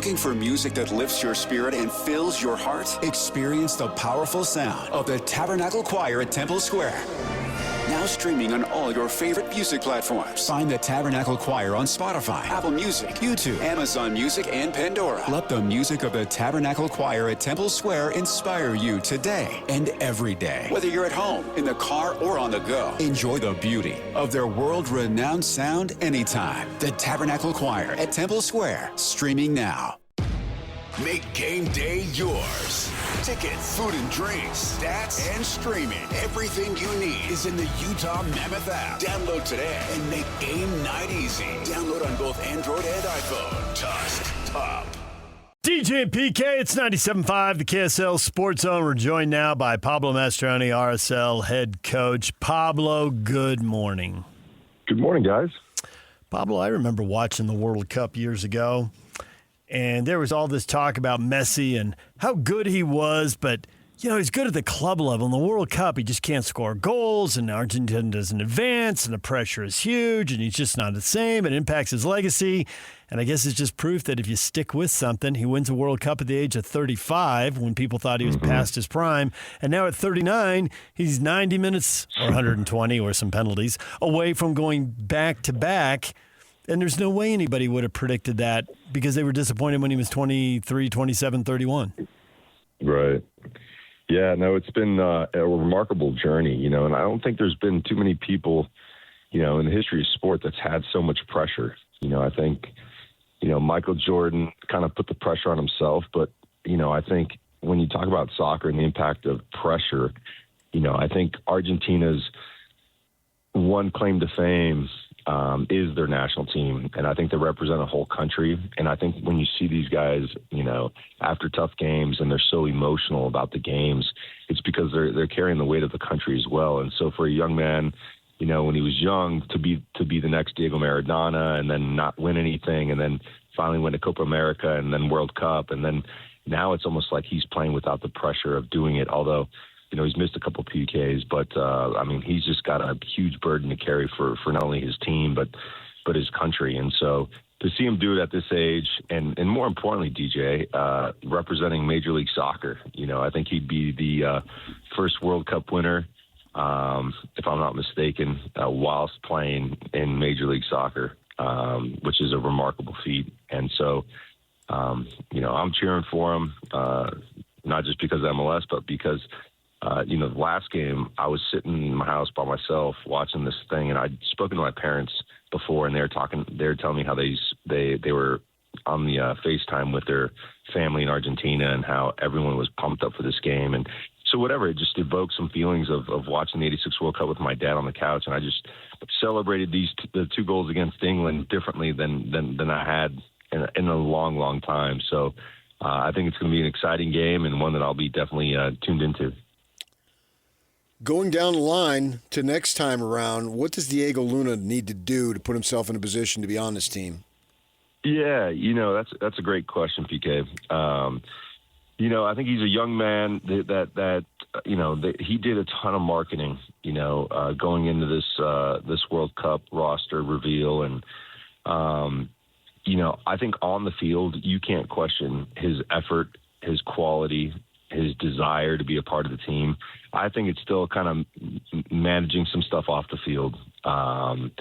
Looking for music that lifts your spirit and fills your heart? Experience the powerful sound of the Tabernacle Choir at Temple Square. Now streaming on all your favorite music platforms. Find the Tabernacle Choir on Spotify, Apple Music, YouTube, Amazon Music, and Pandora. Let the music of the Tabernacle Choir at Temple Square inspire you today and every day. Whether you're at home, in the car, or on the go, enjoy the beauty of their world-renowned sound anytime. The Tabernacle Choir at Temple Square, streaming now. Make game day yours. Tickets, food and drinks, stats, and streaming. Everything you need is in the Utah Mammoth app. Download today and make game night easy. Download on both Android and iPhone. Tusk Top. DJ and PK, it's 97.5, the KSL Sports Zone. We're joined now by Pablo Mastroeni, RSL head coach. Pablo, good morning. Good morning, guys. Pablo, I remember watching the World Cup years ago. And there was all this talk about Messi and how good he was, but, you know, he's good at the club level. In the World Cup, he just can't score goals, and Argentina doesn't advance, and the pressure is huge, and he's just not the same. It impacts his legacy. And I guess it's just proof that if you stick with something, he wins a World Cup at the age of 35 when people thought he was past his prime. And now at 39, he's 90 minutes or 120 or some penalties away from going back-to-back. And there's no way anybody would have predicted that because they were disappointed when he was 23, 27, 31. Right. Yeah, no, it's been a remarkable journey, you know, and I don't think there's been too many people, you know, in the history of sport that's had so much pressure. You know, I think, you know, Michael Jordan kind of put the pressure on himself, but, you know, I think when you talk about soccer and the impact of pressure, you know, I think Argentina's one claim to fame is their national team. And I think they represent a whole country. And I think when you see these guys, you know, after tough games and they're so emotional about the games, it's because they're carrying the weight of the country as well. And so for a young man, you know, when he was young to be the next Diego Maradona and then not win anything and then finally win a Copa America and then World Cup. And then now it's almost like he's playing without the pressure of doing it. Although, you know, he's missed a couple PKs, but I mean, he's just got a huge burden to carry for not only his team, but his country. And so to see him do it at this age and more importantly, DJ, representing Major League Soccer, you know, I think he'd be the first World Cup winner, if I'm not mistaken, whilst playing in Major League Soccer, which is a remarkable feat. And so, you know, I'm cheering for him, not just because of MLS, but because you know, the last game, I was sitting in my house by myself watching this thing, and I'd spoken to my parents before, and they were telling me how they were on the FaceTime with their family in Argentina and how everyone was pumped up for this game. And so whatever, it just evoked some feelings of watching the 86 World Cup with my dad on the couch, and I just celebrated the two goals against England differently than I had in a long, long time. So I think it's going to be an exciting game and one that I'll be definitely tuned into. Going down the line to next time around, what does Diego Luna need to do to put himself in a position to be on this team? Yeah, you know, that's a great question, PK. You know, I think he's a young man that you know, he did a ton of marketing, you know, going into this World Cup roster reveal. And, you know, I think on the field, you can't question his effort, his quality, his desire to be a part of the team. I think it's still kind of managing some stuff off the field. And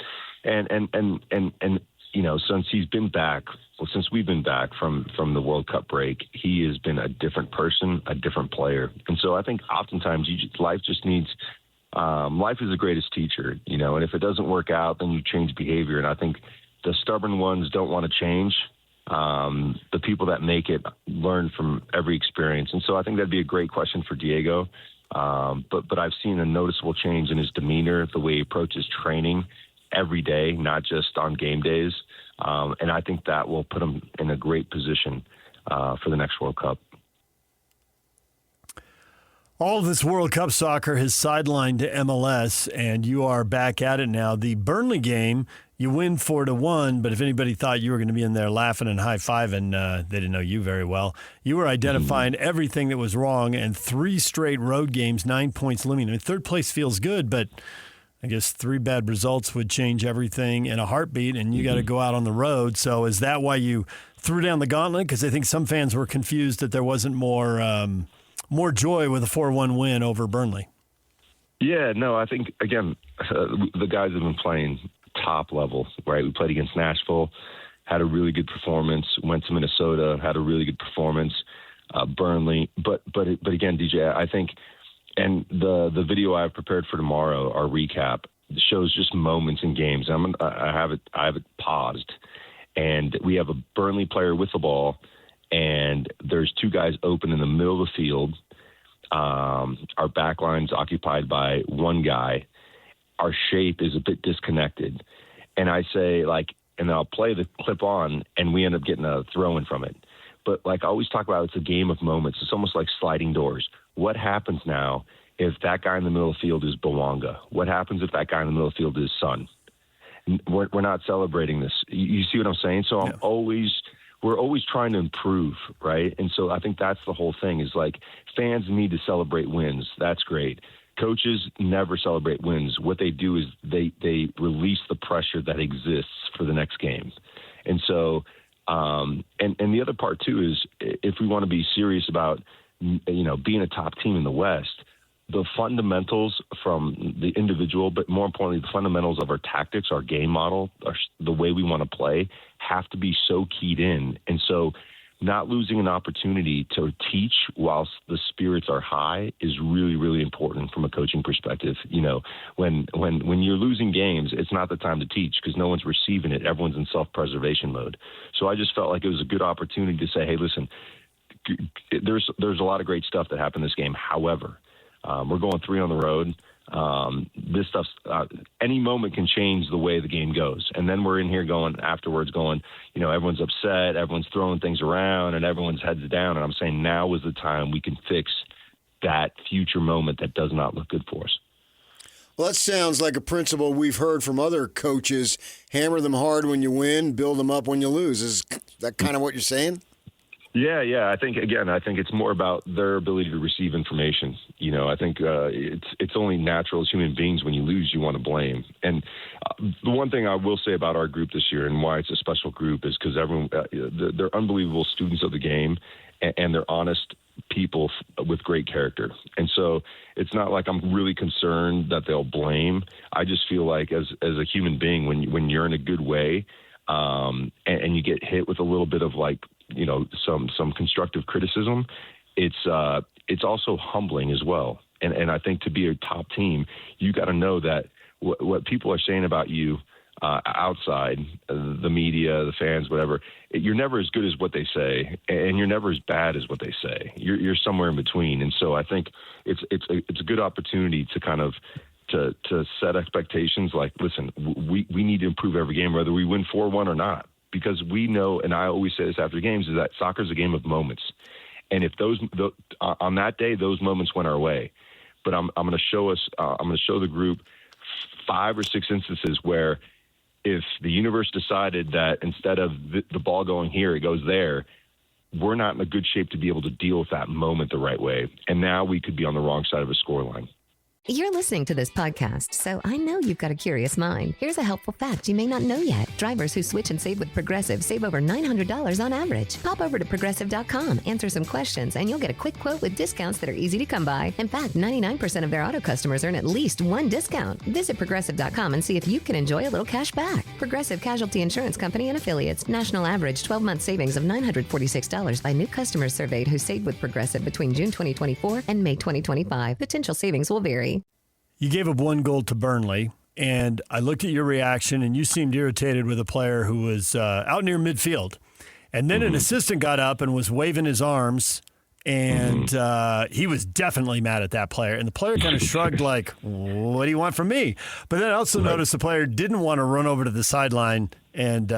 you know, since we've been back from the World Cup break, he has been a different person, a different player. And so I think oftentimes life just needs, life is the greatest teacher, you know, and if it doesn't work out, then you change behavior. And I think the stubborn ones don't want to change. The people that make it learn from every experience. And so I think that'd be a great question for Diego. But I've seen a noticeable change in his demeanor, the way he approaches training every day, not just on game days. And I think that will put him in a great position for the next World Cup. All of this World Cup soccer has sidelined to MLS, and you are back at it now. The Burnley game, you win 4-1, but if anybody thought you were going to be in there laughing and high-fiving, they didn't know you very well. You were identifying everything that was wrong, and 3 straight road games, 9 points looming. I mean, third place feels good, but I guess 3 bad results would change everything in a heartbeat, and you got to go out on the road. So is that why you threw down the gauntlet? Because I think some fans were confused that there wasn't more joy with a 4-1 win over Burnley. Yeah, no, I think, again, the guys have been playing top level, right? We played against Nashville, had a really good performance, went to Minnesota, had a really good performance, Burnley. But again, DJ, I think, and the video I have prepared for tomorrow, our recap, shows just moments in games. I have it paused, and we have a Burnley player with the ball, and there's two guys open in the middle of the field. Our back line's occupied by one guy. Our shape is a bit disconnected. And I say, and I'll play the clip on, and we end up getting a throw-in from it. But I always talk about, it's a game of moments. It's almost like sliding doors. What happens now if that guy in the middle of the field is Bawanga? What happens if that guy in the middle of the field is Son? We're not celebrating this. You see what I'm saying? So we're always trying to improve, right? And so I think that's the whole thing is fans need to celebrate wins. That's great. Coaches never celebrate wins. What they do is they release the pressure that exists for the next game. And so, and the other part too is if we want to be serious about, being a top team in the West, the fundamentals from the individual, but more importantly, the fundamentals of our tactics, our game model, the way we want to play have to be so keyed in. And so not losing an opportunity to teach whilst the spirits are high is really, really important from a coaching perspective. When you're losing games, it's not the time to teach because no one's receiving it. Everyone's in self-preservation mode. So I just felt like it was a good opportunity to say, hey, listen, there's a lot of great stuff that happened this game. However, we're going 3 on the road. This stuff's any moment can change the way the game goes. And then we're in here afterwards going, everyone's upset, everyone's throwing things around, and everyone's heads down. And I'm saying now is the time we can fix that future moment that does not look good for us. Well, that sounds like a principle we've heard from other coaches. Hammer them hard when you win, build them up when you lose. Is that kind of what you're saying? Yeah. I think it's more about their ability to receive information. I think it's only natural as human beings when you lose, you want to blame. And the one thing I will say about our group this year and why it's a special group is because everyone, they're unbelievable students of the game and they're honest people with great character. And so it's not like I'm really concerned that they'll blame. I just feel like as a human being, when you're in a good way and you get hit with a little bit of some constructive criticism, it's also humbling as well. And I think to be a top team, you got to know that what people are saying about you outside, the media, the fans, whatever, you're never as good as what they say, and you're never as bad as what they say. You're somewhere in between. And so I think it's a good opportunity to kind of to set expectations. Listen, we need to improve every game, whether we win 4-1 or not. Because we know, and I always say this after games, is that soccer is a game of moments. And if on that day, those moments went our way. But I'm going to show the group 5 or 6 instances where if the universe decided that instead of the ball going here, it goes there, we're not in a good shape to be able to deal with that moment the right way. And now we could be on the wrong side of a scoreline. You're listening to this podcast, so I know you've got a curious mind. Here's a helpful fact you may not know yet. Drivers who switch and save with Progressive save over $900 on average. Pop over to Progressive.com, answer some questions, and you'll get a quick quote with discounts that are easy to come by. In fact, 99% of their auto customers earn at least one discount. Visit Progressive.com and see if you can enjoy a little cash back. Progressive Casualty Insurance Company and Affiliates. National average 12-month savings of $946 by new customers surveyed who saved with Progressive between June 2024 and May 2025. Potential savings will vary. You gave up 1 goal to Burnley, and I looked at your reaction, and you seemed irritated with a player who was out near midfield. And then an assistant got up and was waving his arms, and he was definitely mad at that player. And the player kind of shrugged like, what do you want from me? But then I also noticed the player didn't want to run over to the sideline and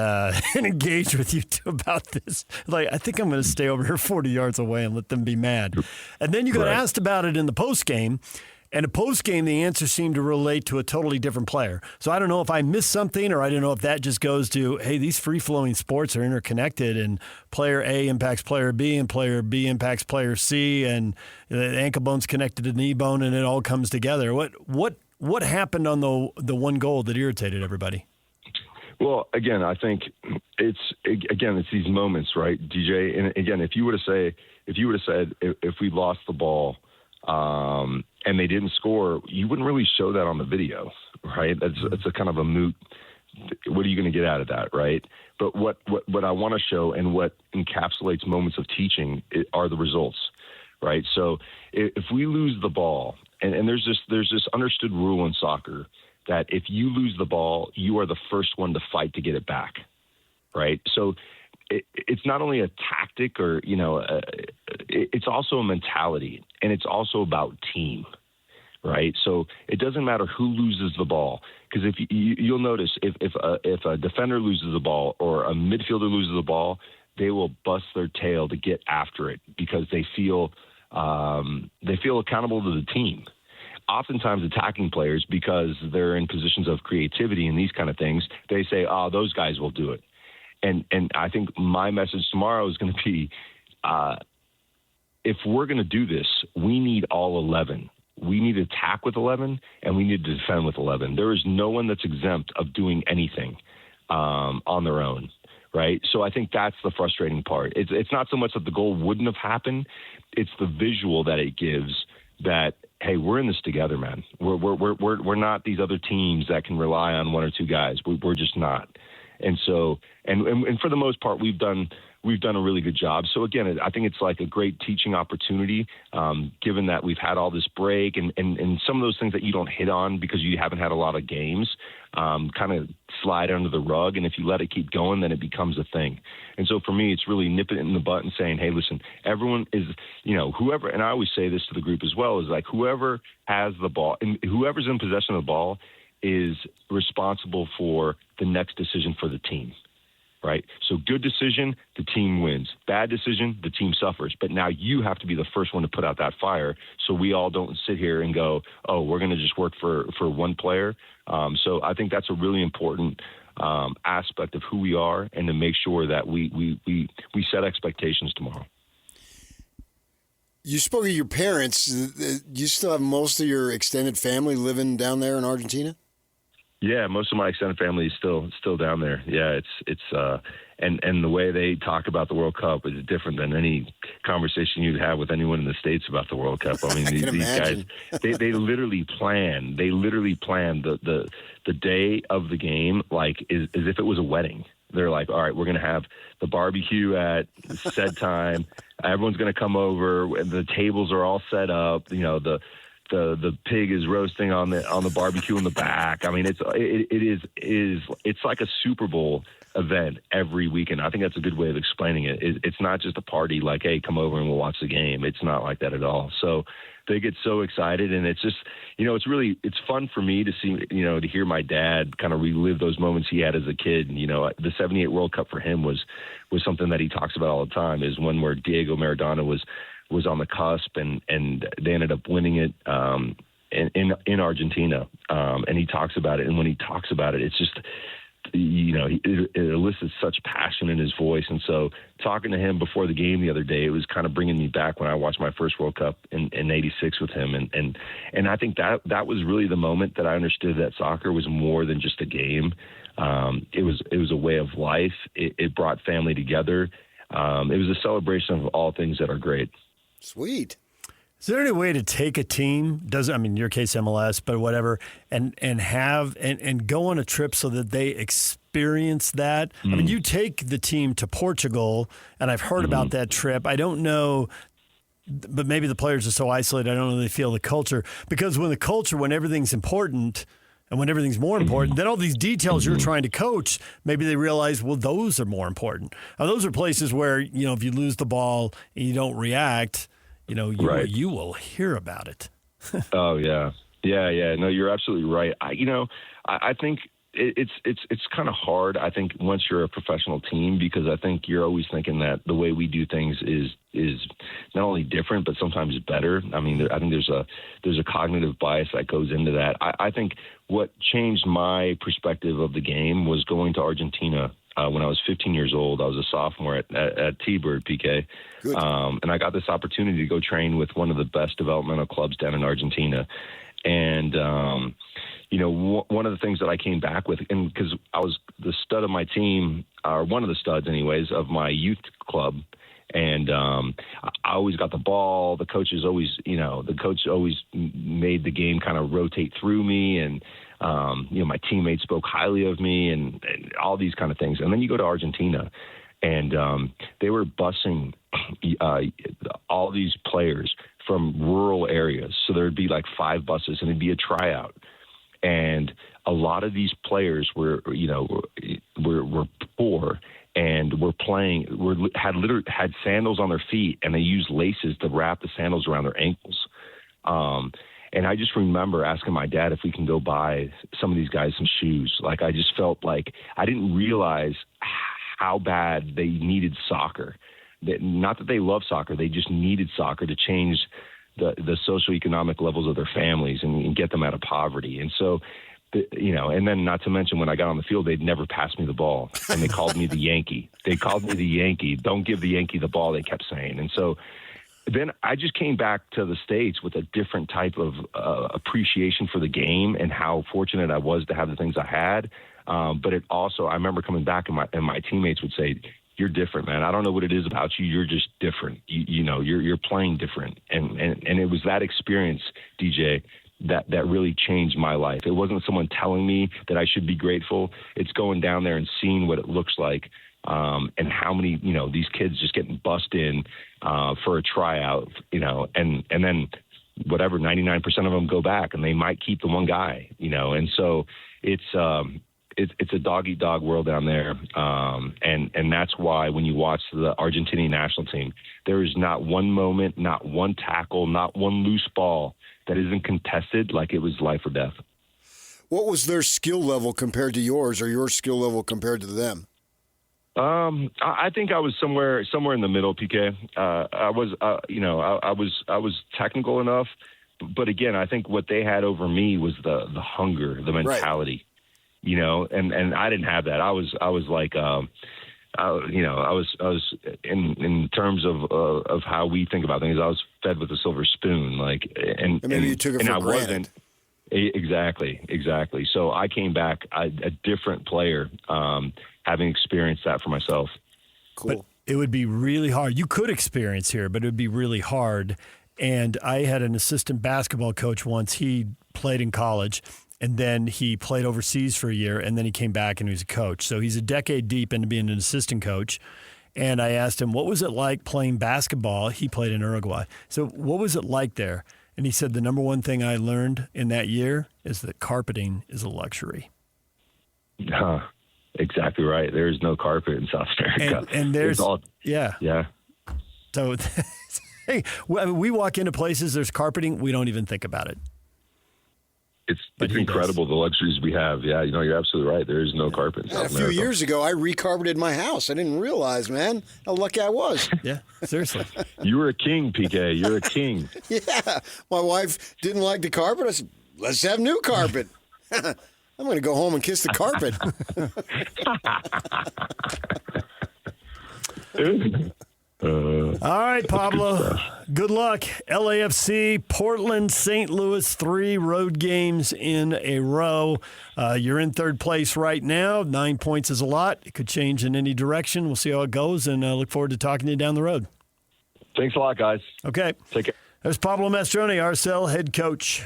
engage with you about this. I think I'm going to stay over here 40 yards away and let them be mad. And then you got asked about it in the postgame. And a post-game, the answer seemed to relate to a totally different player. So I don't know if I missed something, or I don't know if that just goes to, hey, these free-flowing sports are interconnected, and player A impacts player B, and player B impacts player C, and the ankle bone's connected to the knee bone, and it all comes together. What happened on the 1 goal that irritated everybody? Well, again, I think it's these moments, right, DJ? And again, if you would have said if we lost the ball and they didn't score, you wouldn't really show that on the video, right? That's a kind of a moot. What are you going to get out of that, right? But what I want to show and what encapsulates moments of teaching are the results, right? So if we lose the ball, and there's this understood rule in soccer that if you lose the ball, you are the first one to fight to get it back, right? So it's not only a tactic or, it's also a mentality, and it's also about team, right? So it doesn't matter who loses the ball, because if you'll notice if a defender loses the ball or a midfielder loses the ball, they will bust their tail to get after it because they feel accountable to the team. Oftentimes attacking players, because they're in positions of creativity and these kind of things, they say, "Oh, those guys will do it." And I think my message tomorrow is going to be, if we're going to do this, we need all 11. We need to attack with 11, and we need to defend with 11. There is no one that's exempt of doing anything on their own, right? So I think that's the frustrating part. It's not so much that the goal wouldn't have happened. It's the visual that it gives that, hey, we're in this together, man. We're not these other teams that can rely on one or two guys. We're just not. And so, and for the most part, we've done a really good job. So again, I think it's like a great teaching opportunity, given that we've had all this break and some of those things that you don't hit on because you haven't had a lot of games, kind of slide under the rug. And if you let it keep going, then it becomes a thing. And so for me, it's really nipping it in the butt and saying, hey, listen, everyone is, whoever, and I always say this to the group as well, is like whoever has the ball and whoever's in possession of the ball is responsible for the next decision for the team. Right. So good decision, the team wins. Bad decision, the team suffers. But now you have to be the first one to put out that fire, so we all don't sit here and go, oh, we're going to just work for one player. So I think that's a really important aspect of who we are, and to make sure that we set expectations tomorrow. You spoke of your parents. You still have most of your extended family living down there in Argentina? Yeah, most of my extended family is still down there. Yeah, it's and the way they talk about the World Cup is different than any conversation you'd have with anyone in the States about the World Cup. I mean, these guys, they literally plan. They literally plan the day of the game like as if it was a wedding. They're like, all right, we're going to have the barbecue at said time. Everyone's going to come over. The tables are all set up. The pig is roasting on the barbecue in the back. I mean, it's like a Super Bowl event every weekend. I think that's a good way of explaining it. It's not just a party like, hey, come over and we'll watch the game. It's not like that at all. So they get so excited, and it's just, it's fun for me to see, to hear my dad kind of relive those moments he had as a kid. And, the 78 World Cup for him was something that he talks about all the time, is one where Diego Maradona was on the cusp, and they ended up winning it in Argentina. And he talks about it. And when he talks about it, it's just, it elicits such passion in his voice. And so talking to him before the game the other day, it was kind of bringing me back when I watched my first World Cup in 86 with him. And I think that was really the moment that I understood that soccer was more than just a game. It was a way of life. It brought family together. It was a celebration of all things that are great. Sweet. Is there any way to take a team, in your case MLS, but whatever, and go on a trip so that they experience that? I mean, you take the team to Portugal, and I've heard about that trip. I don't know, but maybe the players are so isolated, I don't know if they feel the culture. Because when everything's important and when everything's more important, then all these details you're trying to coach, maybe they realize, well, those are more important. Now, those are places where, if you lose the ball and you don't react, you will hear about it. Oh yeah. No, you're absolutely right. I think it's kind of hard. I think once you're a professional team, because I think you're always thinking that the way we do things is not only different, but sometimes better. I mean, I think there's a cognitive bias that goes into that. I think what changed my perspective of the game was going to Argentina. When I was 15 years old, I was a sophomore at T-Bird, PK. And I got this opportunity to go train with one of the best developmental clubs down in Argentina. And, one of the things that I came back with, and because I was the stud of my team, or one of the studs anyways, of my youth club, and I always got the ball. The coach always made the game kind of rotate through me, and my teammates spoke highly of me, and all these kind of things. And then you go to Argentina, and they were busing all these players from rural areas. So there'd be like 5 buses, and it'd be a tryout. And a lot of these players were poor and had sandals on their feet, and they used laces to wrap the sandals around their ankles. And I just remember asking my dad if we can go buy some of these guys some shoes. Like, I just felt like I didn't realize how bad they needed soccer. Not that they love soccer, they just needed soccer to change the socioeconomic levels of their families and get them out of poverty. And so, and then not to mention when I got on the field, they'd never pass me the ball, and they called me the Yankee. They called me the Yankee. Don't give the Yankee the ball, they kept saying. And so then I just came back to the States with a different type of appreciation for the game and how fortunate I was to have the things I had. But it also, I remember coming back and my teammates would say, "You're different, man. I don't know what it is about you. You're just different. You're playing different." And it was that experience, DJ, that really changed my life. It wasn't someone telling me that I should be grateful. It's going down there and seeing what it looks like, and how many, these kids just getting bussed in for a tryout, and then whatever, 99% of them go back, and they might keep the one guy, and so it's a dog-eat-dog world down there, and that's why when you watch the Argentinian national team, there is not one moment, not one tackle, not one loose ball that isn't contested like it was life or death. What was their skill level compared to yours, or your skill level compared to them? I think I was somewhere in the middle, PK. I was technical enough, but again, I think what they had over me was the hunger, the mentality. Right. And I didn't have that. I was like, I was in terms of how we think about things, I was fed with a silver spoon, and maybe you took it for granted. Exactly. So I came back a different player, having experienced that for myself. Cool. But it would be really hard. You could experience here, but it would be really hard. And I had an assistant basketball coach once. He played in college, and then he played overseas for a year, and then he came back and he was a coach. So he's a decade deep into being an assistant coach. And I asked him, what was it like playing basketball? He played in Uruguay. So what was it like there? And he said, the number one thing I learned in that year is that carpeting is a luxury. Exactly right. There is no carpet in South America. And there's Yeah. So hey, we walk into places, there's carpeting, we don't even think about it. It's incredible, the luxuries we have. Yeah, you're absolutely right. There is no carpet in South America. A few years ago, I recarpeted my house. I didn't realize, man, how lucky I was. Yeah, seriously. You were a king, PK. You're a king. Yeah. My wife didn't like the carpet. I said, let's have new carpet. I'm going to go home and kiss the carpet. All right, Pablo. Good luck. LAFC, Portland, St. Louis, 3 road games in a row. You're in third place right now. 9 points is a lot. It could change in any direction. We'll see how it goes, and I look forward to talking to you down the road. Thanks a lot, guys. Okay. Take care. There's Pablo Mastroeni, RSL head coach.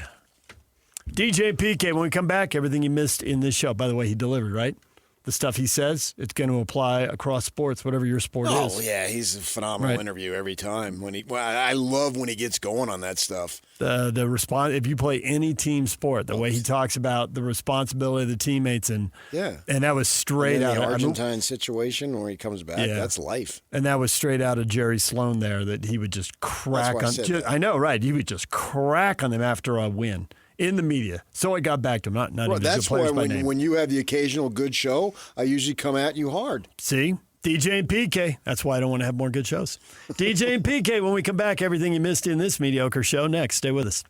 DJ PK, when we come back, everything you missed in this show. By the way, he delivered, right? The stuff he says, it's going to apply across sports, whatever your sport is. Oh, yeah, he's a phenomenal interview every time. I love when he gets going on that stuff. The response, if you play any team sport, the way he talks about the responsibility of the teammates, and that was straight out of the Argentine situation where he comes back. Yeah. That's life. And that was straight out of Jerry Sloan there, that he would just crack on. I know, right? He would just crack on them after a win. In the media. So I got back to him, not even that's players why by name. When you have the occasional good show, I usually come at you hard. See? DJ and PK. That's why I don't want to have more good shows. DJ and PK, when we come back, everything you missed in this mediocre show next. Stay with us.